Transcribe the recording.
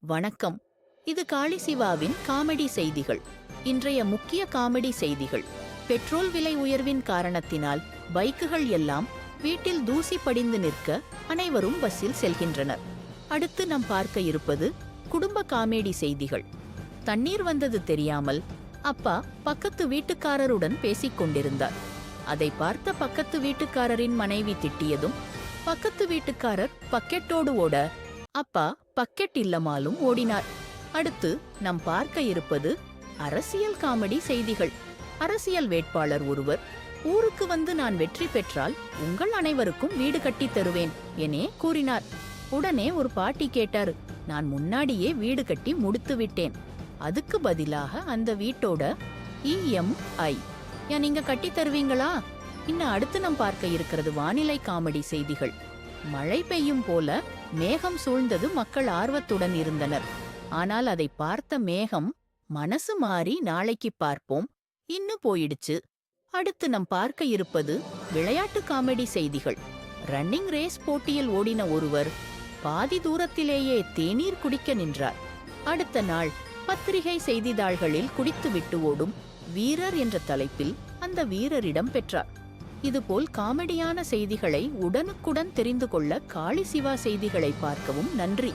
வணக்கம். இது காளி சிவாவின் காமெடி செய்திகள். இன்றைய முக்கிய காமெடி செய்திகள். பெட்ரோல் விலை உயர்வின் காரணத்தினால் பைக்குகள் எல்லாம் வீட்டில் தூசி படிந்து நிற்க அனைவரும் பஸ்ஸில் செல்கின்றனர். அடுத்து நாம் பார்க்க இருப்பது குடும்ப காமெடி செய்திகள். தண்ணீர் வந்தது தெரியாமல் அப்பா பக்கத்து வீட்டுக்காரருடன் பேசிக் கொண்டிருந்தார். அதை பார்த்த பக்கத்து வீட்டுக்காரரின் மனைவி திட்டியதும் பக்கத்து வீட்டுக்காரர் பக்கெட்டோடு ஓட அப்பா பக்கெட் இல்லமாலும் ஓடினார். அடுத்து நாம் பார்க்க இருப்பது அரசியல் காமெடி செய்திகள். அரசியல் வேட்பாளர் ஒருவர் ஊருக்கு வந்து நான் வெற்றி பெற்றால் உங்கள் அனைவருக்கும் வீடு கட்டி தருவேன் எனே கூறினார். உடனே ஒரு பாட்டி கேட்டார், நான் முன்னாடியே வீடு கட்டி முடித்து விட்டேன், அதுக்கு பதிலாக அந்த வீட்டோட EMI நீங்க கட்டி தருவீங்களா? இன்னும் அடுத்து நாம் பார்க்க இருக்கிறது வானிலை காமெடி செய்திகள். மழை பெய்யும் போல மேகம் சூழ்ந்தது. மக்கள் ஆர்வத்துடன் இருந்தனர். ஆனால் அதை பார்த்த மேகம் மனசு மாறி நாளைக்கு பார்ப்போம் இன்னும் போயிடுச்சு. அடுத்து நாம் பார்க்க இருப்பது விளையாட்டு காமெடி செய்திகள். ரன்னிங் ரேஸ் போட்டியில் ஓடின ஒருவர் பாதி தூரத்திலேயே தேநீர் குடிக்க நின்றார். அடுத்த நாள் பத்திரிகை செய்தித்தாள்களில் குடித்துவிட்டு ஓடும் வீரர் என்ற தலைப்பில் அந்த வீரரிடம் பெற்றார். இதுபோல் காமெடியான செய்திகளை உடனுக்குடன் தெரிந்து கொள்ள காளி சிவா செய்திகளை பார்க்கவும். நன்றி.